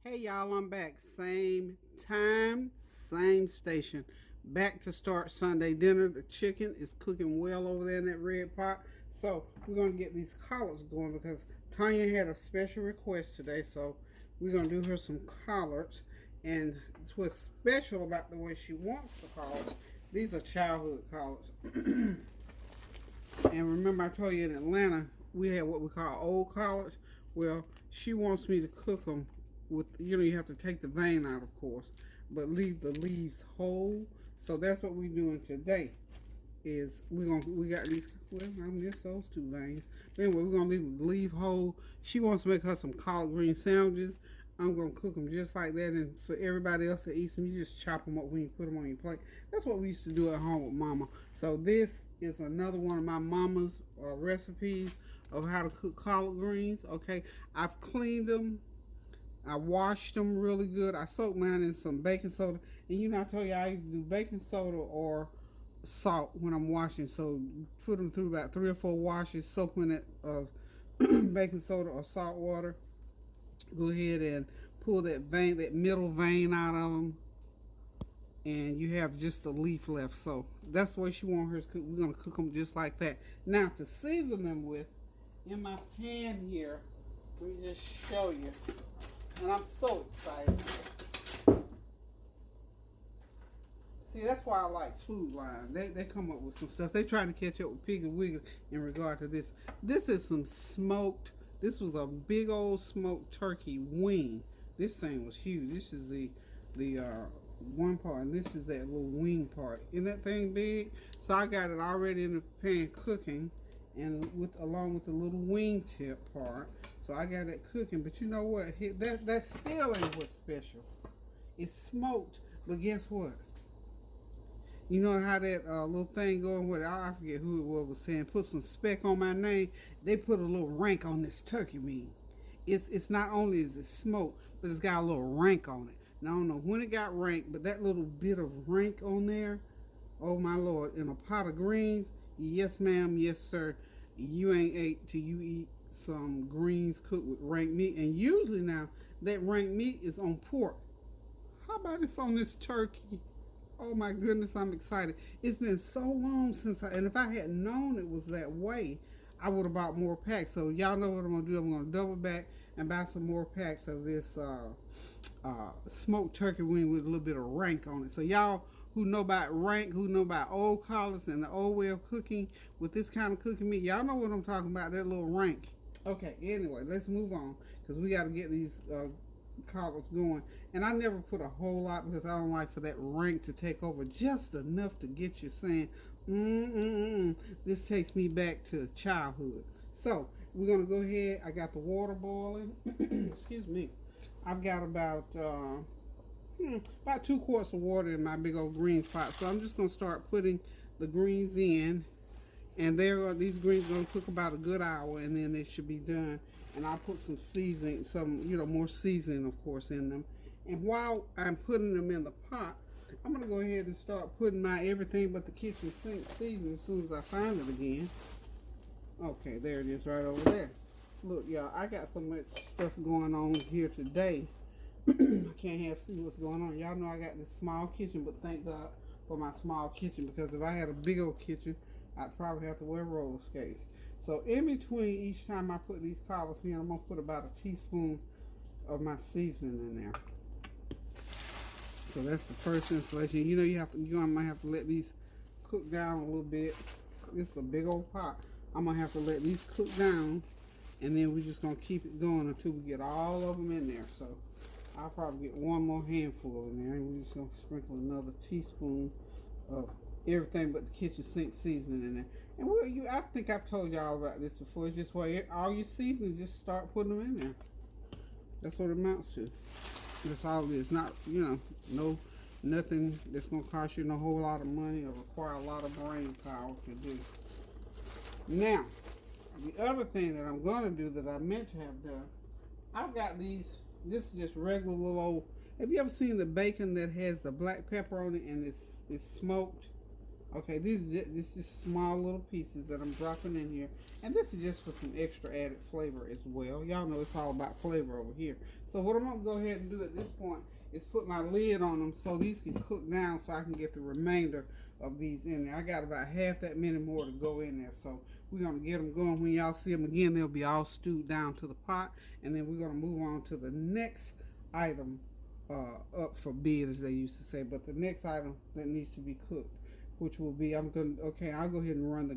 Hey y'all, I'm back. Same time, same station. Back to start Sunday dinner. The chicken is cooking well over there in that red pot. So we're gonna get these collards going because Tanya had a special request today. So we're gonna do her some collards. And what's special about the way she wants the collards, these are childhood collards. And remember, I told you in Atlanta we had what we call old collards. Well, she wants me to cook them with, you have to take the vein out, of course, but leave the leaves whole. So that's what we're doing today. Is we got these. Well, I miss those two veins. But anyway, we're gonna leave whole. She wants to make her some collard green sandwiches. I'm gonna cook them just like that, and for everybody else that eats them, you just chop them up when you put them on your plate. That's what we used to do at home with Mama. So this is another one of my mama's recipes of how to cook collard greens. Okay, I've cleaned them. I washed them really good. I soaked mine in some baking soda, and I told you I either do baking soda or salt when I'm washing. So put them through about 3 or 4 washes, soak them in that baking soda or salt water. Go ahead and pull that vein, that middle vein out of them, and you have just a leaf left. So that's the way she wants hers cooked. We're gonna cook them just like that. Now to season them with, in my pan here, let me just show you. And I'm so excited. See, that's why I like Food Line. They come up with some stuff. They try to catch up with Piggly Wiggly in regard to this. This is some smoked. This was a big old smoked turkey wing. This thing was huge. This is the one part, and this is that little wing part. Isn't that thing big? So I got it already in the pan cooking, and along with the little wing tip part. So I got it cooking. But you know what? That still ain't what's special. It's smoked, but guess what? You know how that little thing going with, I forget who it was saying, put some speck on my name. They put a little rank on this turkey meat. It's not only is it smoked, but it's got a little rank on it. Now I don't know when it got rank, but that little bit of rank on there, oh my lord, in a pot of greens, yes ma'am, yes sir, you ain't ate till you eat some greens cooked with rank meat. And usually now that rank meat is on pork. How about it's on this turkey? Oh my goodness, I'm excited. It's been so long since and if I had known it was that way, I would have bought more packs. So y'all know what I'm gonna do. I'm gonna double back and buy some more packs of this smoked turkey wing with a little bit of rank on it. So y'all who know about rank, who know about old collards and the old way of cooking with this kind of cooking meat, y'all know what I'm talking about. That little rank. Okay. Anyway, let's move on because we got to get these collards going. And I never put a whole lot because I don't like for that rank to take over. Just enough to get you saying, this takes me back to childhood. So we're gonna go ahead. I got the water boiling. Excuse me. I've got about 2 quarts of water in my big old greens pot. So I'm just gonna start putting the greens in, and these greens are gonna cook about a good hour, and then they should be done. And I'll put some seasoning, more seasoning, of course, in them. And while I'm putting them in the pot, I'm gonna go ahead and start putting my everything but the kitchen sink seasoning as soon as I find it again. Okay, there it is, right over there. Look, y'all, I got so much stuff going on here today. I can't see what's going on. Y'all know I got this small kitchen, but thank God for my small kitchen, because if I had a big old kitchen, I'd probably have to wear roller skates. So in between each time I put these collards in, I'm gonna put about a teaspoon of my seasoning in there. So that's the first installation. You might have to let these cook down a little bit. This is a big old pot. I'm gonna have to let these cook down, and then we're just gonna keep it going until we get all of them in there. So I'll probably get one more handful in there, and we're just gonna sprinkle another teaspoon of everything but the kitchen sink seasoning in there. And I think I've told y'all about this before. It's just where all your seasoning, just start putting them in there. That's what it amounts to. That's all it is. Not, nothing that's gonna cost you no whole lot of money or require a lot of brain power to do. Now, the other thing that I'm gonna do that I meant to have done, I've got these. This is just regular little old. Have you ever seen the bacon that has the black pepper on it and it's smoked? Okay, this just small little pieces that I'm dropping in here. And this is just for some extra added flavor as well. Y'all know it's all about flavor over here. So what I'm going to go ahead and do at this point is put my lid on them so these can cook down so I can get the remainder of these in there. I got about half that many more to go in there. So we're going to get them going. When y'all see them again, they'll be all stewed down to the pot. And then we're going to move on to the next item up for bid, as they used to say. But the next item that needs to be cooked, which will be, I'll go ahead and run the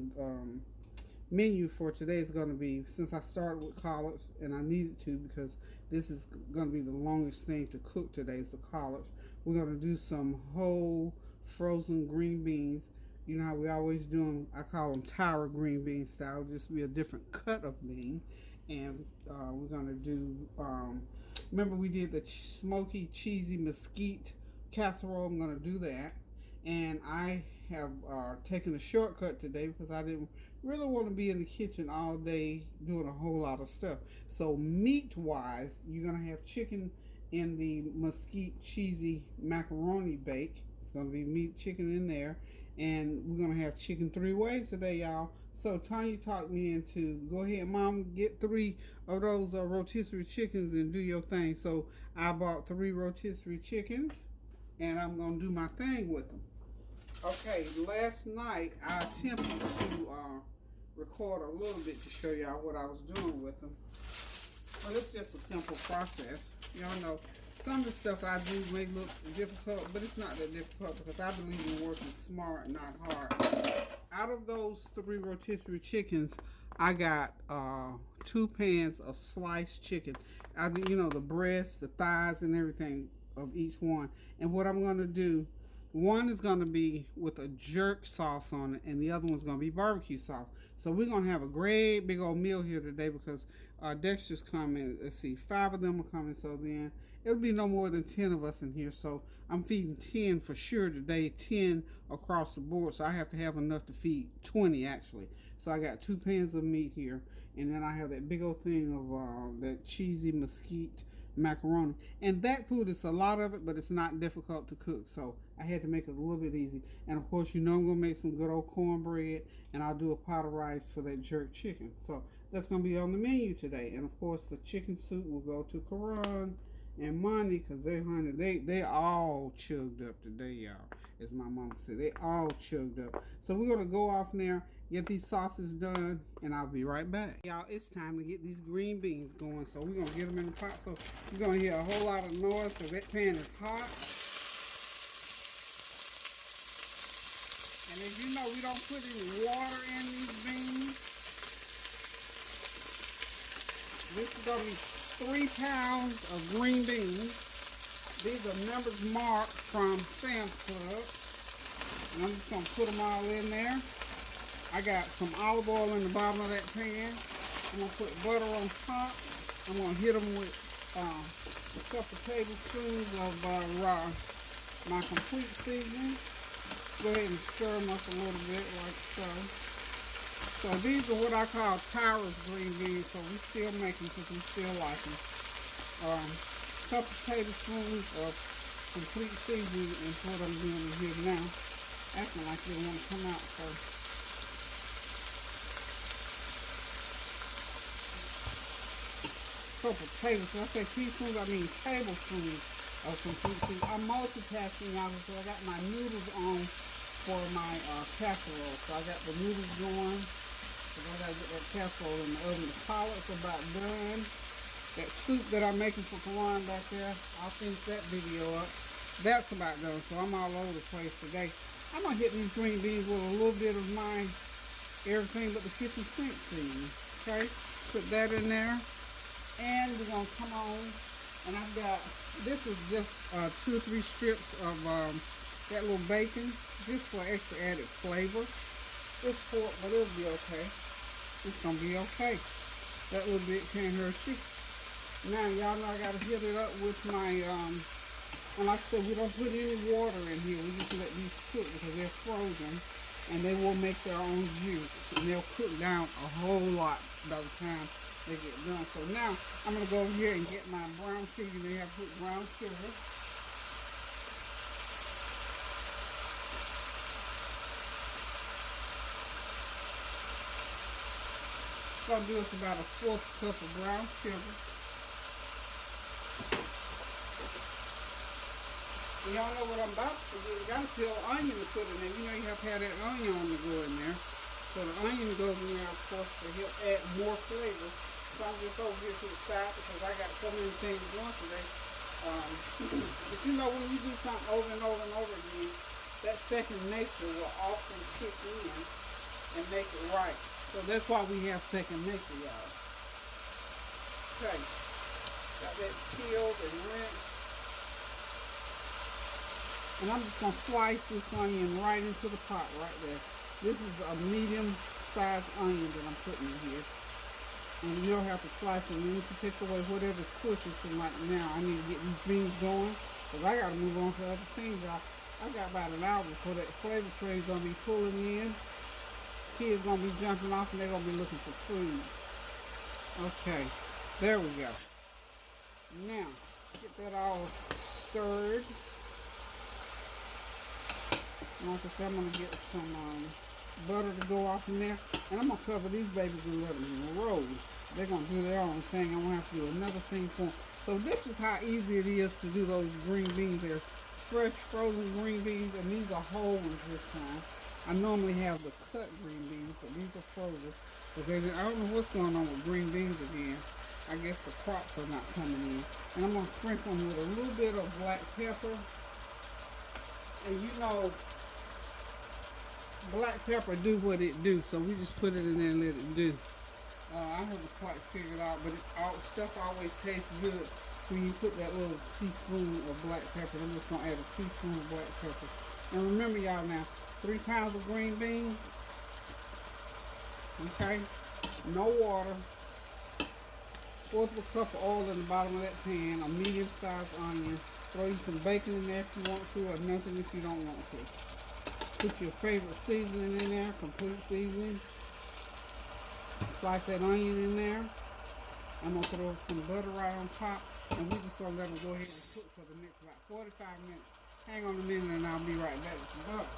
menu for today. Is going to be, since I started with collards, and I needed to because this is going to be the longest thing to cook today is the collards. We're going to do some whole frozen green beans. You know how we always do them, I call them tower green bean style, just be a different cut of bean. And we're going to do, remember we did the smoky, cheesy mesquite casserole. I'm going to do that. And I have taken a shortcut today because I didn't really want to be in the kitchen all day doing a whole lot of stuff. So meat wise, you're going to have chicken in the mesquite cheesy macaroni bake. It's going to be meat chicken in there. And we're going to have chicken 3 ways today, y'all. So Tanya talked me into, go ahead, Mom, get 3 of those rotisserie chickens and do your thing. So I bought 3 rotisserie chickens, and I'm going to do my thing with them. Okay, last night I attempted to record a little bit to show y'all what I was doing with them. But it's just a simple process. Y'all know some of the stuff I do may look difficult, but it's not that difficult because I believe in working smart, not hard. Out of those 3 rotisserie chickens, I got 2 pans of sliced chicken. You know, the breasts, the thighs, and everything of each one. And what I'm going to do, one is going to be with a jerk sauce on it, and the other one's going to be barbecue sauce. So we're going to have a great big old meal here today because Dexter's coming. Let's see, 5 of them are coming, so then it'll be no more than 10 of us in here. So I'm feeding 10 for sure today, 10 across the board. So I have to have enough to feed 20 actually. So I got 2 pans of meat here, and then I have that big old thing of that cheesy mesquite macaroni. And that food is a lot of it, but it's not difficult to cook. So I had to make it a little bit easy. And of course, you know I'm going to make some good old cornbread, and I'll do a pot of rice for that jerk chicken. So that's going to be on the menu today. And of course, the chicken soup will go to Karan and Monty because they all chugged up today, y'all. As my mama said, they all chugged up. So we're going to go off now, get these sauces done, and I'll be right back. Y'all, it's time to get these green beans going. So we're going to get them in the pot. So you're going to hear a whole lot of noise because that pan is hot. And as you know, we don't put any water in these beans. This is going to be 3 pounds of green beans. These are members marked from Sam's Club. And I'm just going to put them all in there. I got some olive oil in the bottom of that pan. I'm going to put butter on top. I'm going to hit them with a couple tablespoons of my complete seasoning. Go ahead and stir them up a little bit like so. So these are what I call Towers green beans. So we still make them because we still like them. Couple tablespoons of complete seasoning is what I'm doing here now. Acting like they want to come out first. Couple tablespoons. I say teaspoons, I mean tablespoons of complete seasoning. I'm multitasking now because I got my noodles on for my casserole. So I got the noodles going. Because I got to get that casserole in the oven. The collards are about done. That soup that I'm making for Karan back there, I'll finish that video up. That's about done. So I'm all over the place today. I'm going to hit these green beans with a little bit of my everything but the kitchen sink seasoning. Okay? Put that in there. And we're going to come on. And I've got, this is just 2 or 3 strips of that little bacon, just for extra added flavor. It's pork, but it'll be okay. It's going to be okay. That little bit can't hurt you. Now, y'all know I got to hit it up with my, and like I said, we don't put any water in here. We just let these cook because they're frozen. And they will make their own juice. And they'll cook down a whole lot by the time they get done. So now, I'm going to go over here and get my brown sugar. You may have to put brown sugar. Gonna do is about a 1/4 cup of brown sugar. Y'all know what I'm about to do. You gotta peel onion to put in there. You know you have to have that onion on to go in there. So the onion goes in there, of course, to help add more flavor. So I'm just over here to the side because I got so many things going today. But you know when you do something over and over and over again, that second nature will often kick in and make it right. So that's why we have second nature, y'all. Okay. Got that peeled and rinsed. And I'm just going to slice this onion right into the pot right there. This is a medium-sized onion that I'm putting in here. And you don't have to slice it. You need to take away whatever's cooking for right now. I need to get these beans going because I got to move on to other things, y'all. I got about an hour before that flavor tray is going to be pulling in. Kids going to be jumping off and they're going to be looking for food. Okay, there we go. Now, get that all stirred. Like I said, I'm going to get some butter to go off in there. And I'm going to cover these babies and let them roll. They're going to do their own thing. I'm going to have to do another thing for them. So this is how easy it is to do those green beans. They're fresh frozen green beans, and these are whole ones this time. I normally have the cut green beans, but these are frozen. Because I don't know what's going on with green beans again. I guess the crops are not coming in. And I'm going to sprinkle them with a little bit of black pepper. And you know, black pepper do what it do, so we just put it in there and let it do. I haven't quite figured out, but stuff always tastes good when you put that little teaspoon of black pepper. I'm just going to add a teaspoon of black pepper. And remember, y'all, now, 3 pounds of green beans. Okay? No water. 1/4 cup of oil in the bottom of that pan. A medium-sized onion. Throw you some bacon in there if you want to, or nothing if you don't want to. Put your favorite seasoning in there, complete seasoning. Slice that onion in there. I'm going to throw some butter right on top. And we're just going to let them go ahead and cook for the next about 45 minutes. Hang on a minute and I'll be right back with the butter.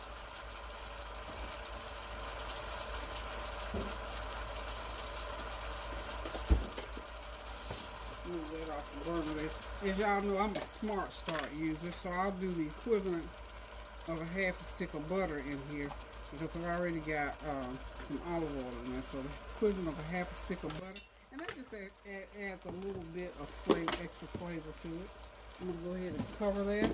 Move that off the burner there. As y'all know, I'm a Smart Start user, so I'll do the equivalent of a 1/2 stick of butter in here because I've already got some olive oil in there. So the equivalent of a 1/2 stick of butter. And that just adds a little bit of flavor, extra flavor to it. I'm going to go ahead and cover that.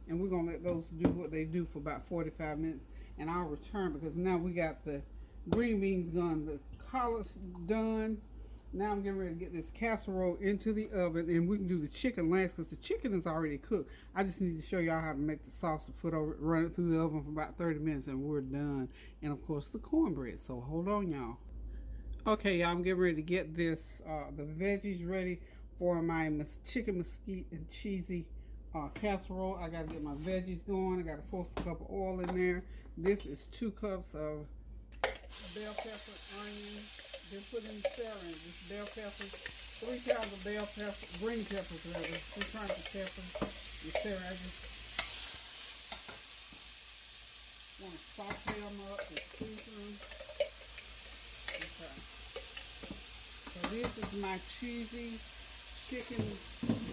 And we're going to let those do what they do for about 45 minutes. And I'll return because now we got the green beans done, the collards done. Now I'm getting ready to get this casserole into the oven. And we can do the chicken last because the chicken is already cooked. I just need to show y'all how to make the sauce to put over it, run it through the oven for about 30 minutes and we're done. And of course the cornbread. So hold on, y'all. Okay, y'all, I'm getting ready to get this, the veggies ready for my chicken mesquite and cheesy casserole. I got to get my veggies going. I got a 1/4 cup of oil in there. This is 2 cups of bell pepper, onion. Then put in celery. This bell pepper, 3 pounds of bell pepper, green peppers rather. 2 kinds of peppers. And celery. I just want to saute them up and season them. Okay. So this is my cheesy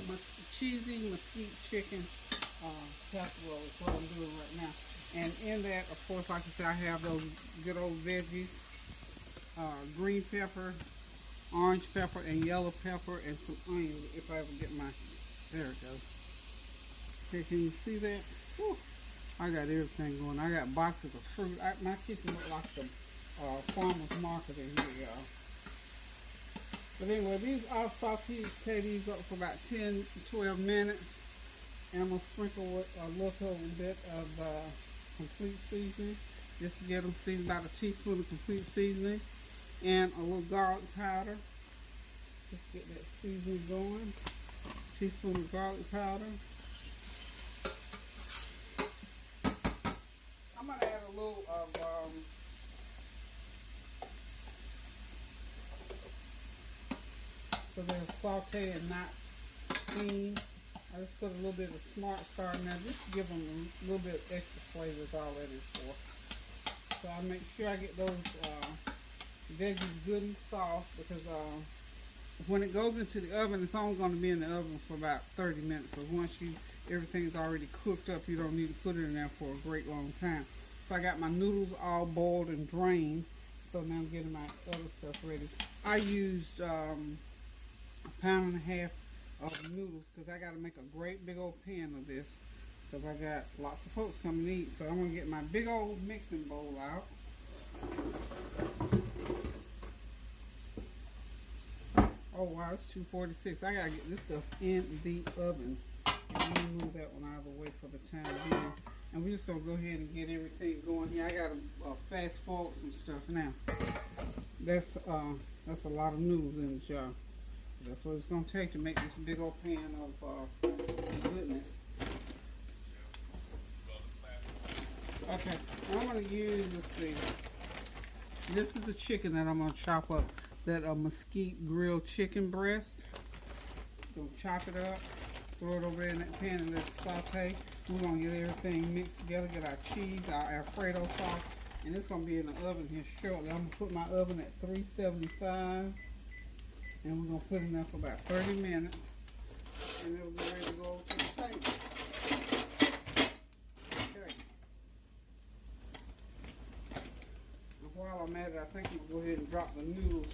mesquite chicken casserole is what I'm doing right now. And in that, of course, like I said, I have those good old veggies, green pepper, orange pepper, and yellow pepper, and some onion if I ever get my, there it goes. Okay, can you see that? Whew. I got everything going. I got boxes of fruit. My kitchen looks like some farmer's market in here, y'all. But anyway, I'll saute these up for about 10-12 minutes. And I'm going to sprinkle with a little bit of complete seasoning. Just to get them seasoned, about a teaspoon of complete seasoning. And a little garlic powder. Just get that seasoning going. Teaspoon of garlic powder. I'm going to add a little of so they're sauteed and not steamed. I just put a little bit of Smart Start in there just to give them a little bit of extra flavor is all that is for. So I make sure I get those veggies good and soft because when it goes into the oven, it's only going to be in the oven for about 30 minutes. So once everything's already cooked up, you don't need to put it in there for a great long time. So I got my noodles all boiled and drained. So now I'm getting my other stuff ready. I used a pound and a half of noodles because I got to make a great big old pan of this because I got lots of folks coming to eat. So I'm going to get my big old mixing bowl out. Oh wow, it's 2:46. I gotta get this stuff in the oven. I'm gonna move that one out of the way for the time being. And we're just gonna go ahead and get everything going here. I gotta fast forward some stuff now. That's a lot of noodles in the jar. That's what it's gonna take to make this big old pan of goodness. Okay, I'm gonna use, let's see. This is the chicken that I'm gonna chop up. That Mosquite grilled chicken breast. Gonna chop it up, throw it over in that pan and let it saute. We're gonna get everything mixed together, get our cheese, our Alfredo sauce, and it's gonna be in the oven here shortly. I'm gonna put my oven at 375, and we're gonna put it in there for about 30 minutes, and it'll be ready to go over to the table. Okay. And while I'm at it, I think I'm gonna go ahead and drop the noodles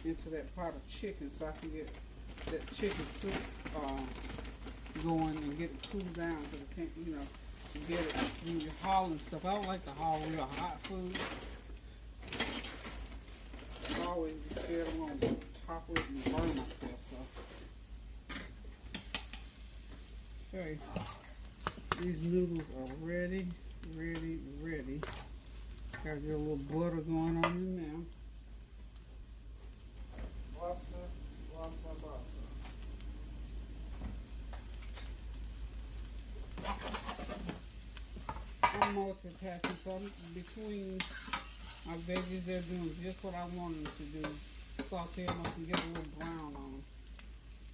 into that pot of chicken so I can get that chicken soup going and get it cooled down because I can't, you get it when you're hauling stuff. I don't like to haul real hot food. I always be scared I'm going to topple it and burn myself. So, okay, these noodles are ready. Gotta get a little butter going on in there. I'm multitasking, so between my veggies, they're doing just what I want them to do. Saute them up and get a little brown on them.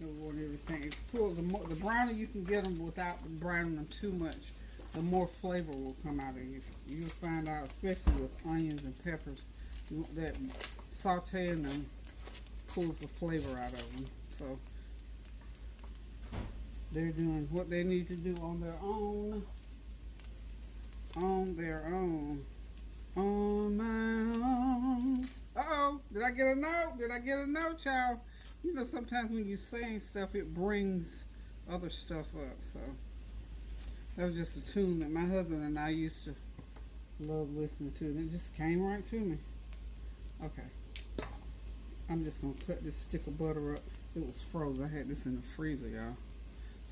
Everything. It's cool. The browner you can get them without browning them too much, the more flavor will come out of you. You'll find out, especially with onions and peppers, that sauteing them pulls the flavor out of them. So they're doing what they need to do on their own. On my own. Uh-oh, did I get a note? Child? Sometimes when you're saying stuff, it brings other stuff up. So that was just a tune that my husband and I used to love listening to, and it just came right to me. Okay. I'm just going to cut this stick of butter up. It was frozen. I had this in the freezer, y'all.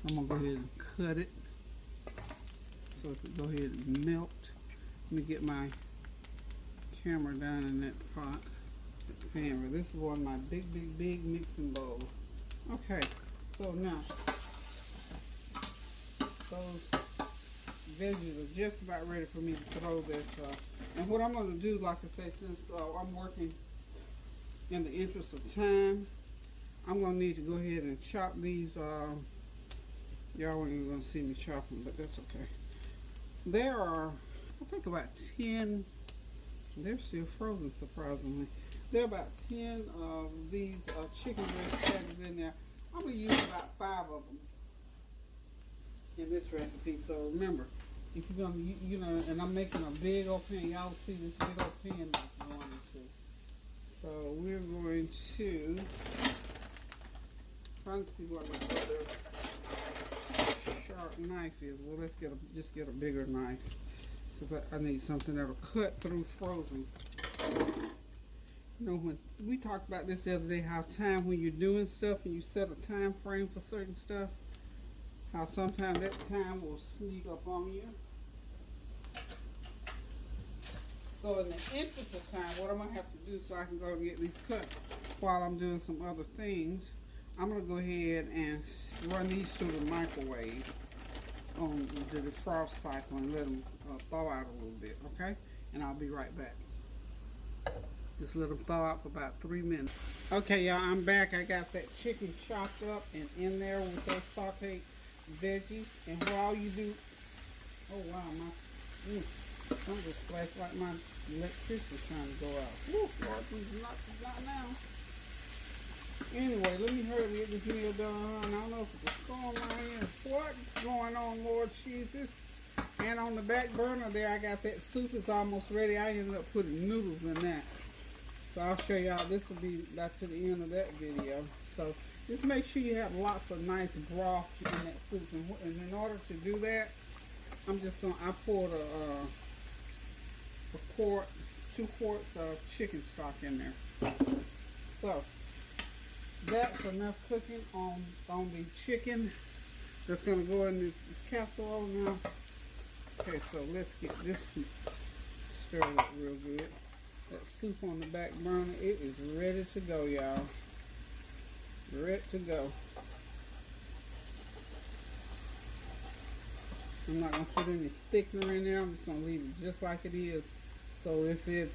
So I'm going to go ahead and cut it so it can go ahead and melt. Let me get my camera down in that pot. Camera. This is one of my big mixing bowls. Okay, so now those veggies are just about ready for me to throw that. And what I'm going to do, like I say, since I'm working in the interest of time, I'm going to need to go ahead and chop these. Y'all weren't even going to see me chop them, but that's okay. There are, I think, about 10. They're still frozen, surprisingly. There are about 10 of these chicken breast patties in there. I'm going to use about 5 of them in this recipe. So remember, if you're going to, and I'm making a big old pan. Y'all see this big old pan that's going into. So we're going to, trying to see what my other sharp knife is. Well, let's just get a bigger knife because I need something that'll cut through frozen. When we talked about this the other day, how time when you're doing stuff and you set a time frame for certain stuff, how sometimes that time will sneak up on you. So in the interest of time, what I'm going to have to do so I can go and get these cut while I'm doing some other things, I'm going to go ahead and run these through the microwave on the defrost cycle and let them thaw out a little bit, okay? And I'll be right back. Just let them thaw out for about 3 minutes. Okay, y'all, I'm back. I got that chicken chopped up and in there with those sauteed veggies. And while you do, oh wow, some just splashed like my The electricity's trying to go out. Woo, Lord, not now. Anyway, let me hurry and get this meal done. I don't know if it's a storm right here. What's going on, Lord Jesus? And on the back burner there, I got that soup. It's almost ready. I ended up putting noodles in that. So I'll show y'all. This will be back to the end of that video. So just make sure you have lots of nice broth in that soup. And in order to do that, I poured a quart, 2 quarts of chicken stock in there. So that's enough cooking on the chicken that's going to go in this casserole now. Okay, so let's get this stirred up real good. That soup on the back burner, it is ready to go, y'all. Ready to go. I'm not going to put any thickener in there. I'm just going to leave it just like it is. So if it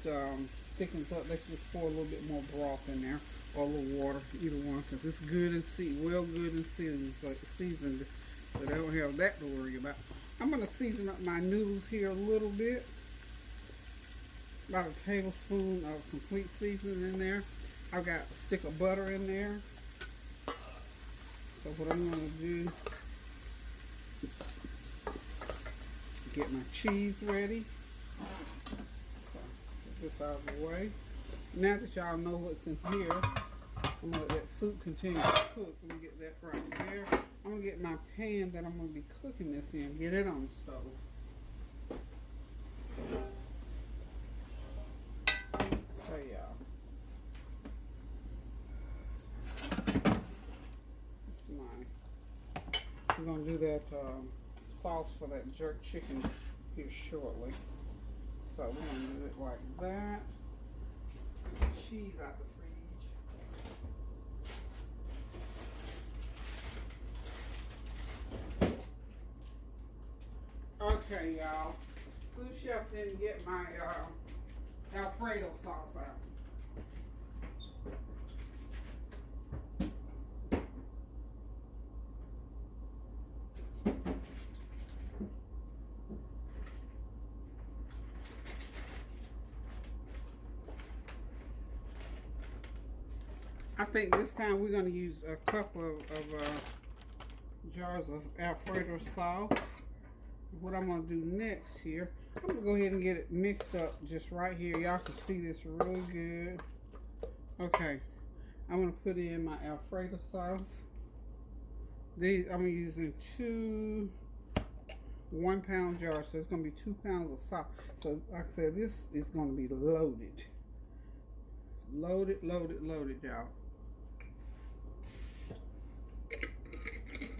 thickens up, let's just pour a little bit more broth in there. Or a little water, either one, because it's good and well good and seasoned. So they don't have that to worry about. I'm going to season up my noodles here a little bit. About a tablespoon of complete seasoning in there. I've got a stick of butter in there. So what I'm going to do, get my cheese ready. So get this out of the way. Now that y'all know what's in here, I'm going to let that soup continue to cook. Let me get that right there. I'm going to get my pan that I'm going to be cooking this in, get it on the stove. Okay, y'all. That's mine. We're going to do that sauce for that jerk chicken here shortly. So we're going to do it like that. Cheese out the fridge. Okay, y'all. Sous Chef didn't get my Alfredo sauce out. I think this time we're going to use a couple of jars of Alfredo sauce. What I'm going to do next here, I'm going to go ahead and get it mixed up just right here. Y'all can see this really good. Okay, I'm going to put in my Alfredo sauce. These I'm using 2 1-pound jars, so it's going to be 2 pounds of sauce. So like I said, this is going to be loaded. Loaded, y'all.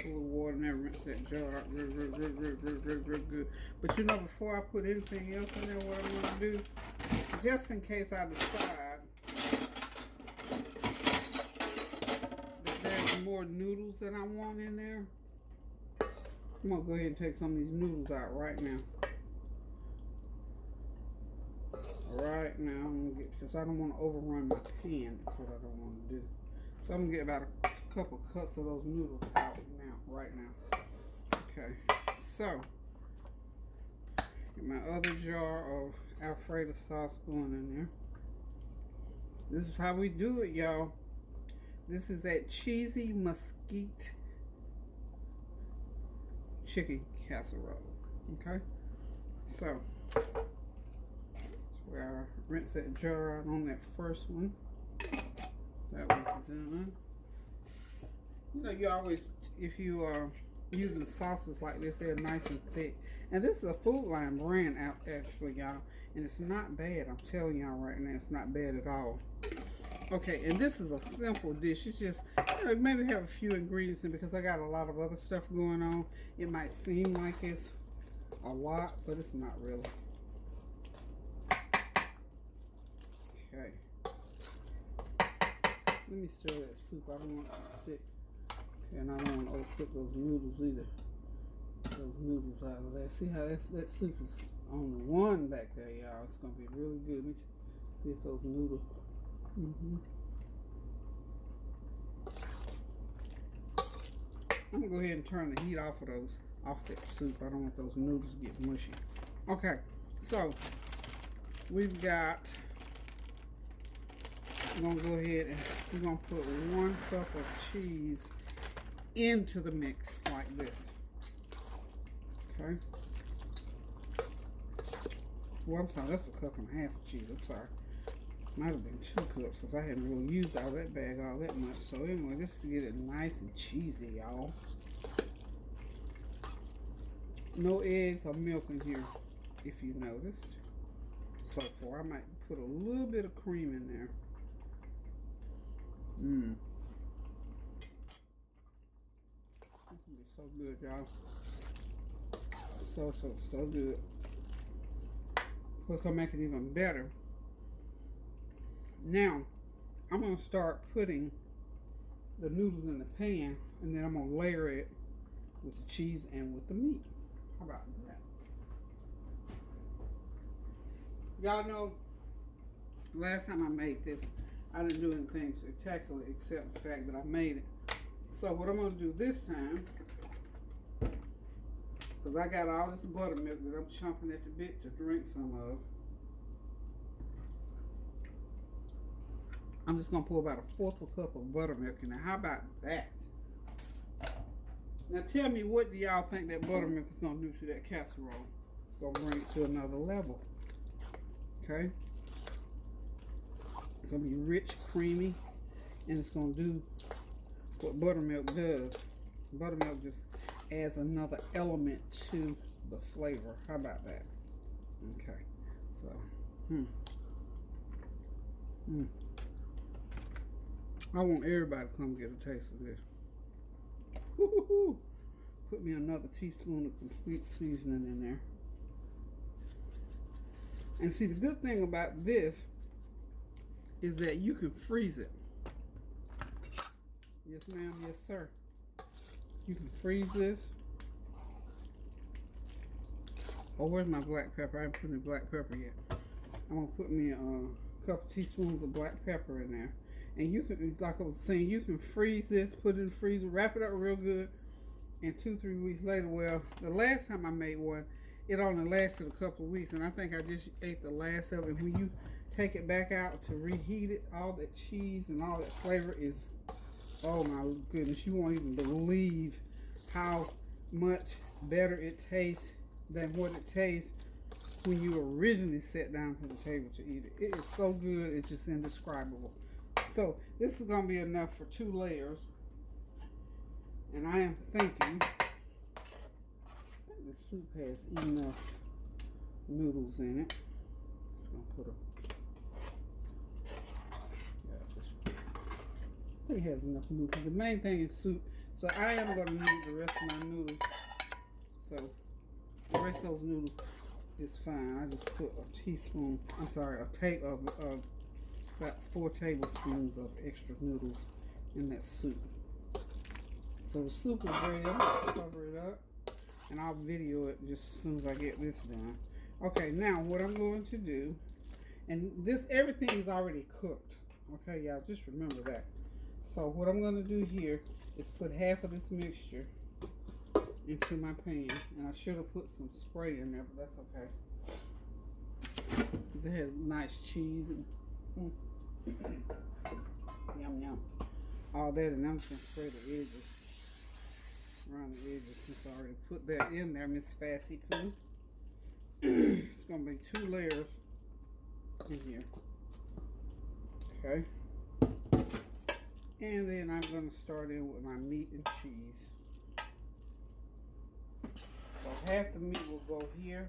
A little water and then rinse that jar out real good. But you know, before I put anything else in there, what I'm going to do, just in case I decide that there's more noodles that I want in there, I'm going to go ahead and take some of these noodles out right now. Right now, I'm going to get, because I don't want to overrun my pan. That's what I don't want to do. So I'm going to get about a couple cups of those noodles out now, right now. Okay, so get my other jar of Alfredo sauce going in there. This is how we do it, y'all. This is that cheesy Mosquite chicken casserole. Okay, so where I rinse that jar out on that first one. That one's done. You know, you always, if you are using sauces like this, they're nice and thick. And this is a Food Line brand out, actually, y'all. And it's not bad. I'm telling y'all right now, it's not bad at all. Okay, and this is a simple dish. It's just, you know, maybe have a few ingredients in, because I got a lot of other stuff going on. It might seem like it's a lot, but it's not really. Okay. Let me stir that soup. I don't want it to stick. Okay, and I don't want to overcook those noodles either. Those noodles out of there. See how that soup is on the one back there, y'all. It's going to be really good. Let me see if those noodles. I'm going to go ahead and turn the heat off of those, off that soup. I don't want those noodles to get mushy. Okay, so we've got, I'm going to go ahead and we're going to put 1 cup of cheese into the mix like this. Okay. Well, I'm sorry, that's a cup and a half of cheese. I'm sorry. Might have been 2 cups because I hadn't really used all that bag all that much. So anyway, just to get it nice and cheesy, y'all. No eggs or milk in here, if you noticed. So far, I might put a little bit of cream in there. This can be so good, y'all. So good. What's gonna make it even better? Now, I'm gonna start putting the noodles in the pan, and then I'm gonna layer it with the cheese and with the meat. How about that? Y'all know, last time I made this, I didn't do anything spectacular except the fact that I made it. So what I'm gonna do this time, because I got all this buttermilk that I'm chomping at the bit to drink some of, I'm just going to pour about 1/4 cup of buttermilk in there. How about that? Now tell me, what do y'all think that buttermilk is going to do to that casserole? It's going to bring it to another level. Okay? It's going to be rich, creamy, and it's going to do what buttermilk does. Buttermilk just adds another element to the flavor. How about that? Okay. So, I want everybody to come get a taste of this. Woo-hoo-hoo. Put me another teaspoon of complete seasoning in there. And see, the good thing about this is that you can freeze it. Yes, ma'am. Yes, sir. You can freeze this. Oh, where's my black pepper? I haven't put any black pepper yet. I'm going to put me a couple teaspoons of black pepper in there. And you can, like I was saying, you can freeze this, put it in the freezer, wrap it up real good, and 2-3 weeks later, well, the last time I made one, it only lasted a couple of weeks, and I think I just ate the last of it. When you take it back out to reheat it, all that cheese and all that flavor is, oh my goodness, you won't even believe how much better it tastes than what it tastes when you originally sat down to the table to eat it. It is so good, it's just indescribable. So this is going to be enough for 2 layers. And I am thinking, I think the soup has enough noodles in it. Just going to put I think it has enough noodles. The main thing is soup. So I am going to need the rest of my noodles. So the rest of those noodles is fine. I just put a teaspoon, I'm sorry, about 4 tablespoons of extra noodles in that soup. So the soup is ready. I'm going to cover it up, and I'll video it just as soon as I get this done. Okay, now what I'm going to do, and this, everything is already cooked. Okay, y'all, just remember that. So what I'm going to do here is put half of this mixture into my pan, and I should have put some spray in there, but that's okay. Because it has nice cheese and yum yum, all that, and I'm just gonna spray the edges, around the edges, since I already put that in there, Miss Fassy Poo. It's gonna be 2 layers in here. Okay, and then I'm gonna start in with my meat and cheese. So half the meat will go here.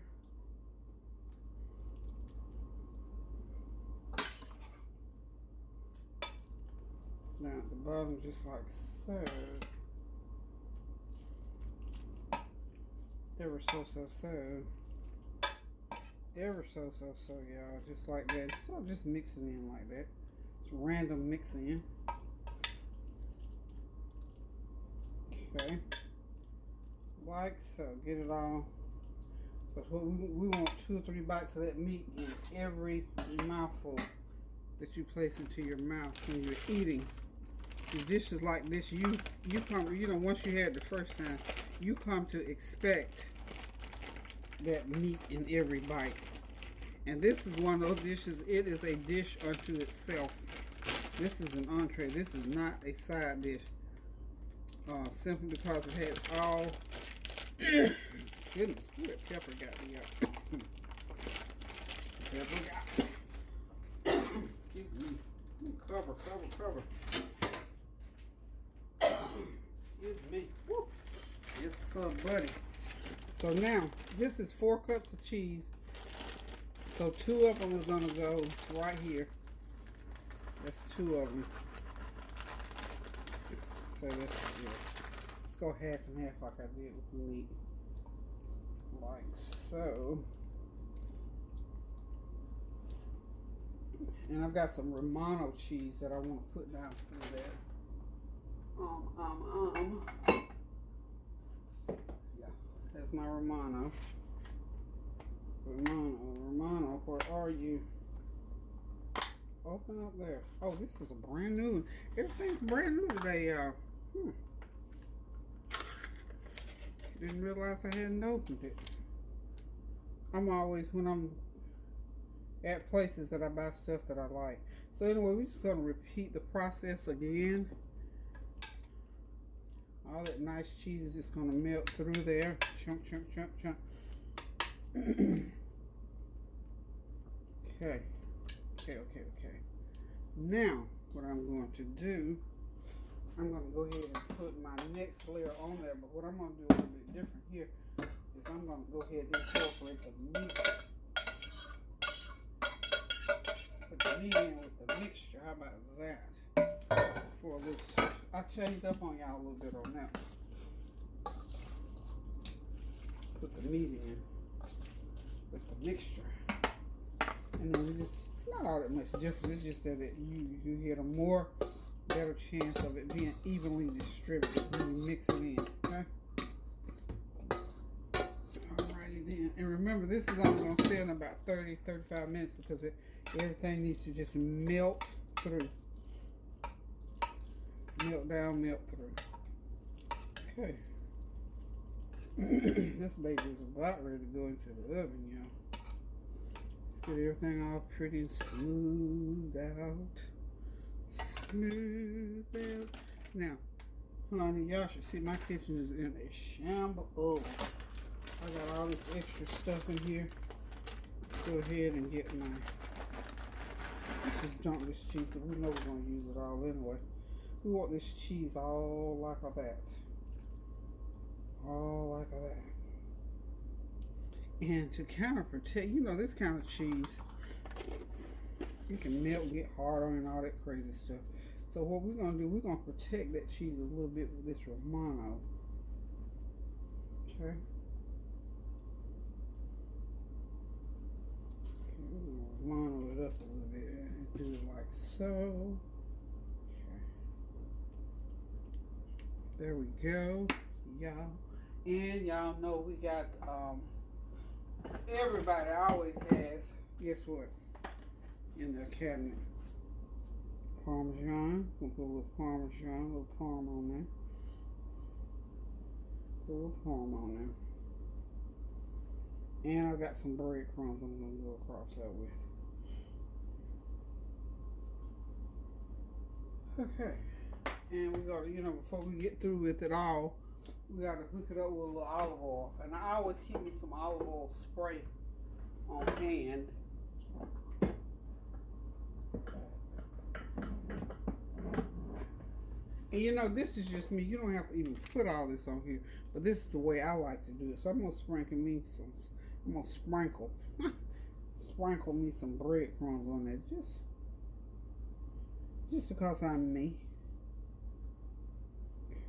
Down at the bottom, just like so. Ever so. Ever so, y'all. Just like that. So just mix it in like that. Just random mixing. Okay. Like so. Get it all. But we want 2 or 3 bites of that meat in every mouthful that you place into your mouth when you're eating. Dishes like this, you come, you know, once you had it the first time, you come to expect that meat in every bite. And this is one of those dishes, it is a dish unto itself. This is an entree. This is not a side dish. Simply because it has all... Goodness, that pepper got me out. Pepper got... Excuse me. Cover. Excuse me. Woo. Yes, buddy. So now, this is 4 cups of cheese. So 2 of them is gonna go right here. That's 2 of them. So let's go half and half like I did with the meat. Like so. And I've got some Romano cheese that I want to put down through there. Yeah, that's my Romano. Romano, where are you? Open up there. Oh, this is a brand new one. Everything's brand new today, y'all. Didn't realize I hadn't opened it. I'm always, when I'm at places that I buy stuff that I like. So anyway, we're just going to repeat the process again. All that nice cheese is just going to melt through there. Chunk. Okay. Now, what I'm going to do, I'm going to go ahead and put my next layer on there. But what I'm going to do a little bit different here is I'm going to go ahead and incorporate the meat. Put the meat in with the mixture. How about that? For a little, I changed up on y'all a little bit on that. Put the meat in with the mixture. And then we just, it's not all that much different. It's just that you get a more better chance of it being evenly distributed when you mix it in. Okay? Alrighty then. And remember, this is only going to sit in about 30-35 minutes because everything needs to just melt through. Melt down, melt through. Okay. This baby is about ready to go into the oven, y'all. Get everything all pretty and smooth out. Now, honey, y'all should see my kitchen is in a shambles. I got all this extra stuff in here. Let's go ahead and get my... Let's just dump this cheese because we know we're going to use it all anyway. We want this cheese all like that. All like that. And to kind of protect, this kind of cheese, it can melt, get harder, and all that crazy stuff. So what we're going to do, we're going to protect that cheese a little bit with this Romano. Okay. We're going to Romano it up a little bit and do it like so. Okay. There we go, y'all. And y'all know we got, everybody always has, guess what, in their cabinet? Parmesan. We'll put a little Parmesan, a little Parm on there. Put a little Parm on there. And I've got some breadcrumbs I'm going to go across that with. Okay. And we got to, before we get through with it all, we got to hook it up with a little olive oil. And I always keep me some olive oil spray on hand. And this is just me. You don't have to even put all this on here. But this is the way I like to do it. So I'm going to sprinkle me some breadcrumbs on there. Just because I'm me.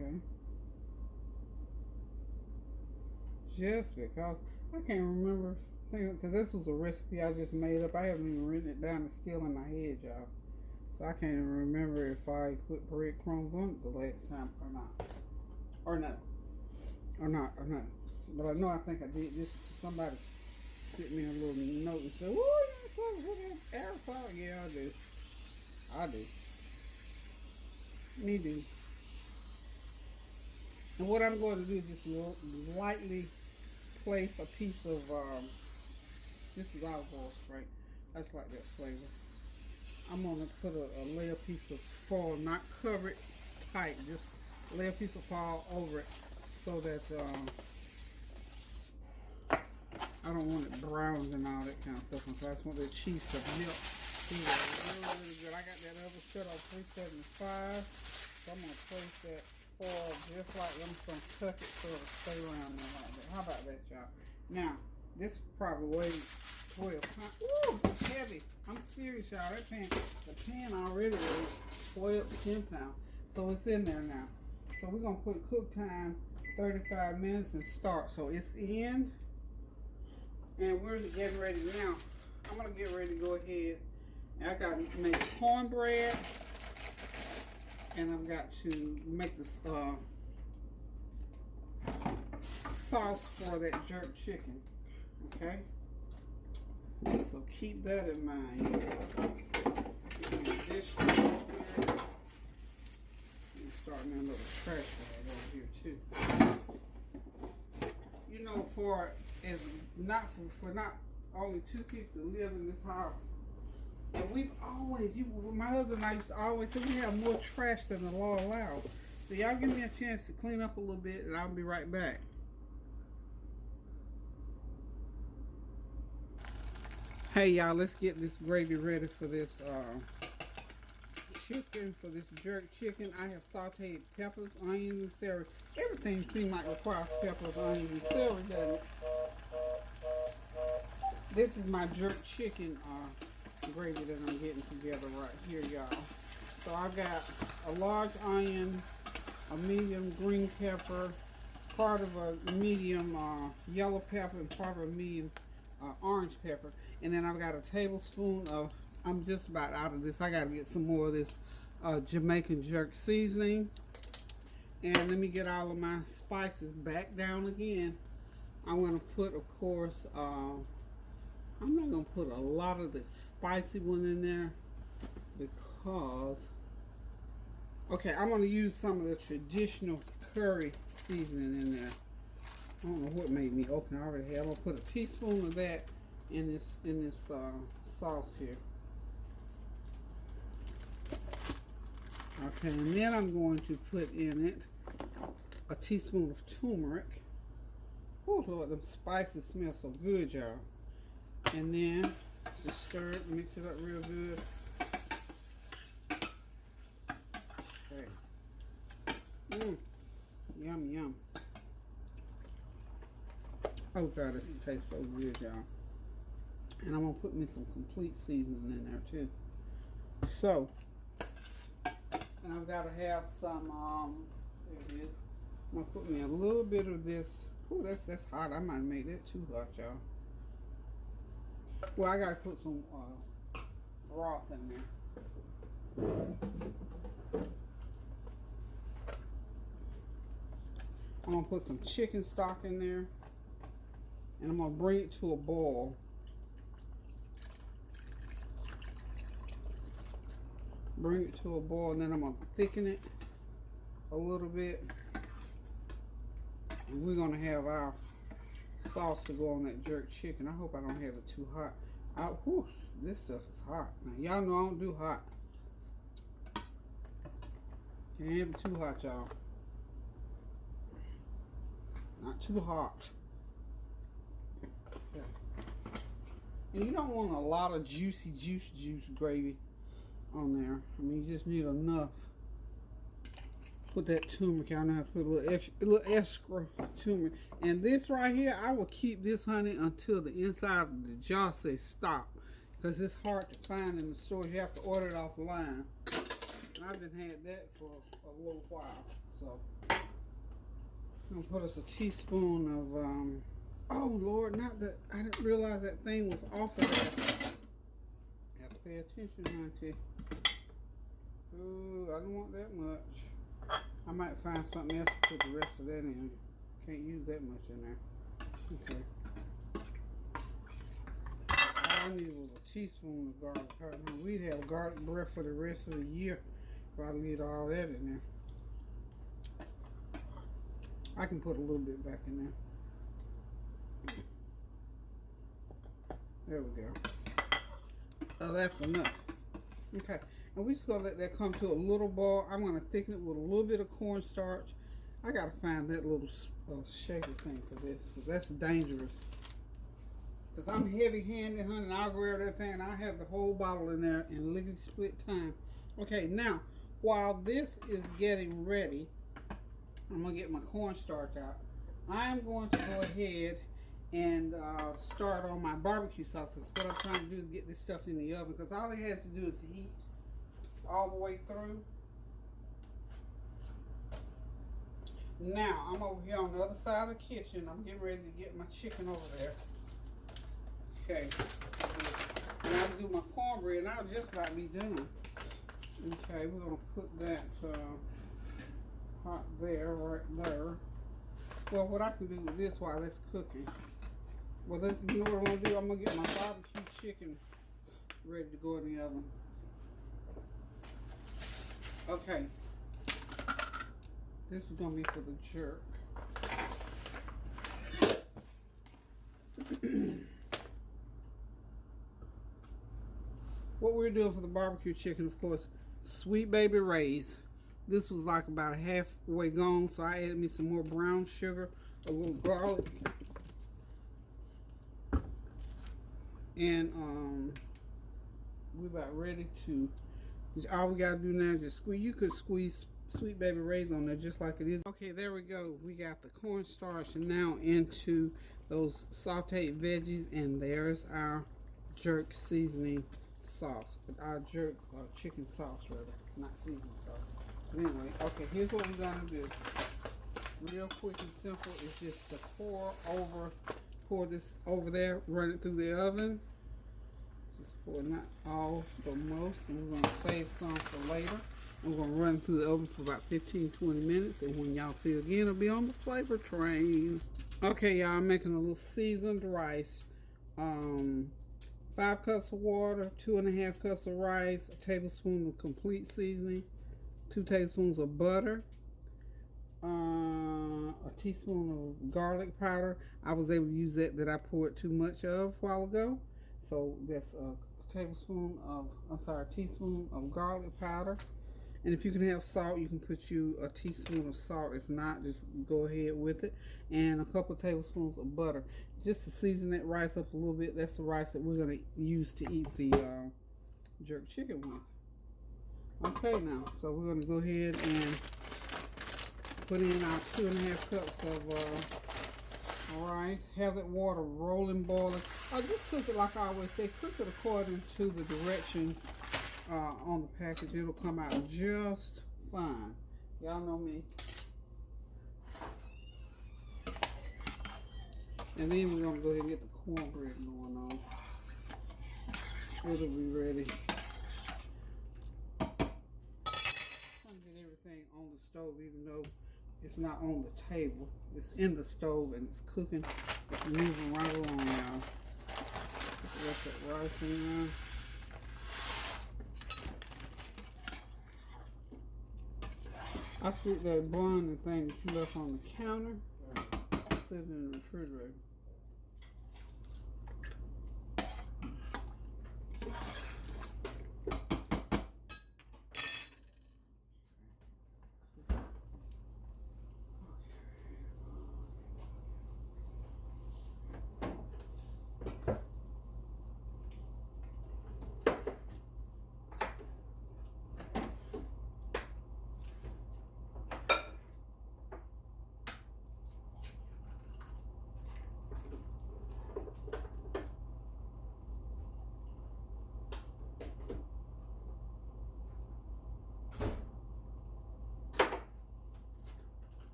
Okay. Just because I can't remember, because this was a recipe I just made up. I haven't even written it down. It's still in my head, y'all. So I can't even remember if I put breadcrumbs on it the last time or not. Or But I know I think I did. Somebody sent me a little note and said, "Oh, you're supposed to put that aerosol." Yeah, I do. Me do. And what I'm going to do is just lightly place a piece of This is olive oil spray. I just like that flavor. I'm gonna put a layer piece of foil, not cover it tight, just lay a piece of foil over it so that I don't want it browned and all that kind of stuff. So I just want the cheese to melt. See, really, really good. I got that oven set on 375. So I'm gonna place that foil just like that. I'm just gonna tuck it so it'll stay around there like that. How about that, y'all? Now, this probably weighs 12 pounds. Ooh, it's heavy. I'm serious, y'all. That pan, the pan already weighs 12 to 10 pounds. So it's in there now. So we're gonna put cook time 35 minutes and start. So it's in, and we're getting ready now. I'm gonna get ready to go ahead. I got to make cornbread, and I've got to make this sauce for that jerk chicken. Okay, so keep that in mind. Dish here. Starting a little trash bag over here too. You know, for not only 2 people to live in this house, and we've always, my husband and I used to always say we have more trash than the law allows. So y'all give me a chance to clean up a little bit, and I'll be right back. Hey y'all, let's get this gravy ready for this chicken, for this jerk chicken. I have sauteed peppers, onions, and celery. Everything seems like requires peppers, onions, and celery, doesn't it? This is my jerk chicken gravy that I'm getting together right here, y'all. So I've got a large onion, a medium green pepper, part of a medium yellow pepper, and part of a medium orange pepper. And then I've got a tablespoon of, I'm just about out of this. I got to get some more of this Jamaican jerk seasoning. And let me get all of my spices back down again. I'm going to put, of course, I'm not going to put a lot of the spicy one in there because, okay, I'm going to use some of the traditional curry seasoning in there. I don't know what made me open. I already have. I'm going to put a teaspoon of that in this sauce here. Okay, and then I'm going to put in it a teaspoon of turmeric. Oh Lord, them spices smell so good, y'all. And then just stir it, mix it up real good. Okay. Yum, yum. Oh God, this tastes so good, y'all. And I'm gonna put me some complete seasoning in there too. So, and I've got to have some, there it is. I'm gonna put me a little bit of this. Ooh, that's hot. I might make that too hot, y'all. Well, I gotta put some broth in there. I'm gonna put some chicken stock in there, and I'm gonna bring it to a boil. Bring it to a boil, and then I'm gonna thicken it a little bit, and we're gonna have our sauce to go on that jerk chicken. I hope I don't have it too hot. Whew, this stuff is hot. Now y'all know I don't do hot. Can't have it too hot, y'all. Not too hot. Okay. And you don't want a lot of juicy juice gravy on there. I mean, you just need enough. Put that turmeric. Y'all know how to put a little extra turmeric. And this right here, I will keep this, honey, until the inside of the jar says stop, because it's hard to find in the stores. You have to order it off the line. And I've been had that for a little while. So I'm gonna put us a teaspoon of oh Lord, not that I didn't realize that thing was off of that. Have to pay attention, auntie. Ooh, I don't want that much. I might find something else to put the rest of that in. Can't use that much in there. Okay. All I needed was a teaspoon of garlic powder. We'd have garlic bread for the rest of the year if I leave all that in there. I can put a little bit back in there. There we go. Oh, that's enough. Okay, and we're just gonna let that come to a little boil. I'm gonna thicken it with a little bit of cornstarch. I gotta find that little shaker thing for this, because that's dangerous. Because I'm heavy-handed, honey, and I'll grab that thing and I'll have the whole bottle in there in lickety split time. Okay, now, while this is getting ready, I'm going to get my cornstarch out. I'm going to go ahead and start on my barbecue sauce, because what I'm trying to do is get this stuff in the oven, because all it has to do is heat all the way through. Now, I'm over here on the other side of the kitchen. I'm getting ready to get my chicken over there. Okay, now I'll do my cornbread, and I'll just about be done. Okay, we're going to put that hot there, right there. Well, what I can do with this while that's cooking, well, you know what I'm going to do? I'm going to get my barbecue chicken ready to go in the oven. Okay, this is going to be for the jerk. What we're doing for the barbecue chicken, of course, Sweet Baby Ray's. This was like about halfway gone, so I added me some more brown sugar, a little garlic, and we're about ready to. All we gotta do now is just squeeze. You could squeeze Sweet Baby Ray's on there just like it is. Okay, there we go. We got the cornstarch now into those sauteed veggies, and there's our jerk seasoning sauce. Our jerk chicken sauce, rather, not seasoning sauce. But anyway, okay, here's what we're gonna do. Real quick and simple is just to pour this over there, run it through the oven. Just pour not all, but most, and we're gonna save some for later. We're gonna run through the oven for about 15-20 minutes, and when y'all see it again, it'll be on the flavor train. Okay, y'all, I'm making a little seasoned rice. 5 cups of water, 2.5 cups of rice, a tablespoon of complete seasoning, 2 tablespoons of butter, a teaspoon of garlic powder. I was able to use that I poured too much of a while ago. So that's a teaspoon of garlic powder. And if you can have salt, you can put you a teaspoon of salt. If not, just go ahead with it. And a couple of tablespoons of butter. Just to season that rice up a little bit. That's the rice that we're going to use to eat the jerk chicken with. Okay, now, so we're going to go ahead and put in our 2.5 cups of rice. Have that water rolling, boiling. Just cook it like I always say. Cook it according to the directions on the package. It'll come out just fine. Y'all know me. And then we're going to go ahead and get the cornbread going on. It'll be ready. I'm trying to get everything on the stove, even though it's not on the table. It's in the stove and it's cooking. It's moving right along now. Put the rest of that rice in there. I see that blending thing that you left on the counter. Sit it in the refrigerator.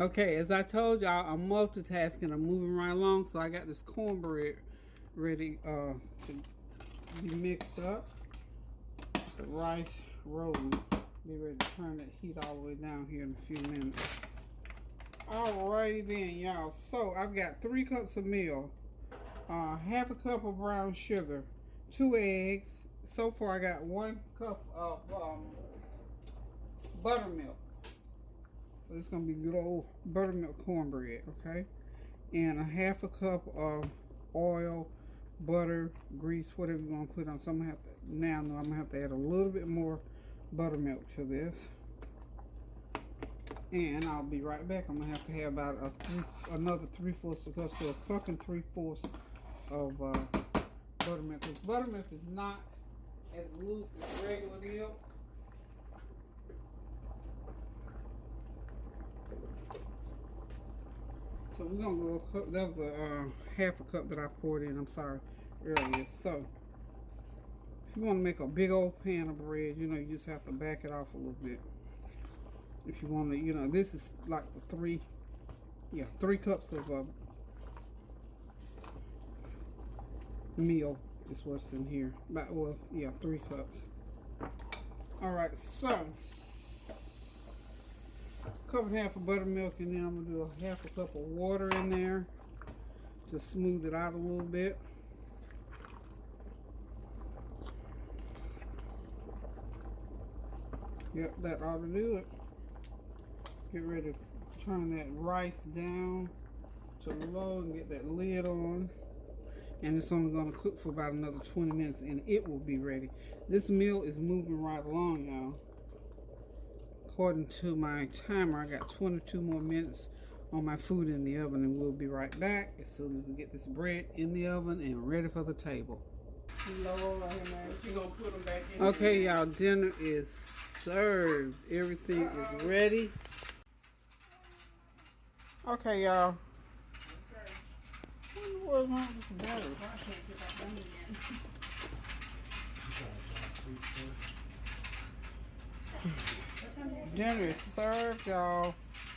Okay, as I told y'all, I'm multitasking. I'm moving right along, so I got this cornbread ready to be mixed up. The rice rolling. Be ready to turn that heat all the way down here in a few minutes. Alrighty then, y'all. So I've got 3 cups of milk, half a cup of brown sugar, 2 eggs. So far I got 1 cup of buttermilk. So it's gonna be good old buttermilk cornbread, okay? And a half a cup of oil, butter, grease, whatever you want to put on. So I'm gonna have to I'm gonna have to add a little bit more buttermilk to this. And I'll be right back. I'm gonna have to have about another 3/4 of a cup, so a cup and 3/4 of buttermilk. Because buttermilk is not as loose as regular milk. So we're gonna go a cup. That was a half a cup that I poured in. I'm sorry, earlier. So if you want to make a big old pan of bread, you know, you just have to back it off a little bit. If you want to, you know, this is like the 3 cups of meal is what's in here. About, well, yeah, 3 cups. All right, so cup and a half of buttermilk, and then I'm gonna do a half a cup of water in there to smooth it out a little bit. Yep, that ought to do it. Get ready to turn that rice down to low and get that lid on. And it's only going to cook for about another 20 minutes and it will be ready. This meal is moving right along, y'all. According to my timer, I got 22 more minutes on my food in the oven, and we'll be right back as soon as we get this bread in the oven and ready for the table. Okay, y'all, dinner is served. Everything is ready. Okay, y'all. What's wrong with this battery? Dinner is served, y'all.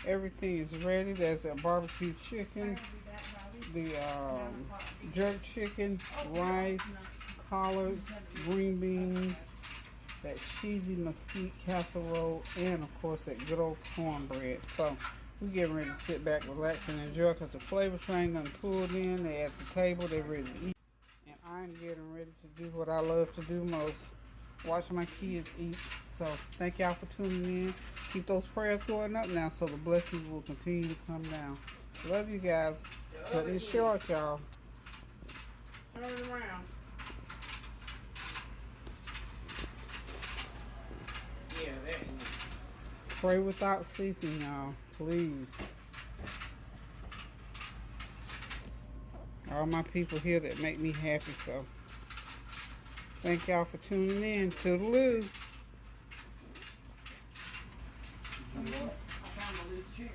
Everything is ready. There's that barbecue chicken, the jerk chicken, rice, collards, green beans, that cheesy mesquite casserole, and of course that good old cornbread. So we're getting ready to sit back, relax, and enjoy because the flavor train done pulled in. They're at the table, they're ready to eat. And I'm getting ready to do what I love to do most, watch my kids eat. So thank y'all for tuning in. Keep those prayers going up now so the blessings will continue to come down. Love you guys. Cutting it short, y'all. Turn it around. Yeah, there you go. Pray without ceasing, y'all. Please. All my people here that make me happy, so thank y'all for tuning in. Toodaloo. I found a loose chair.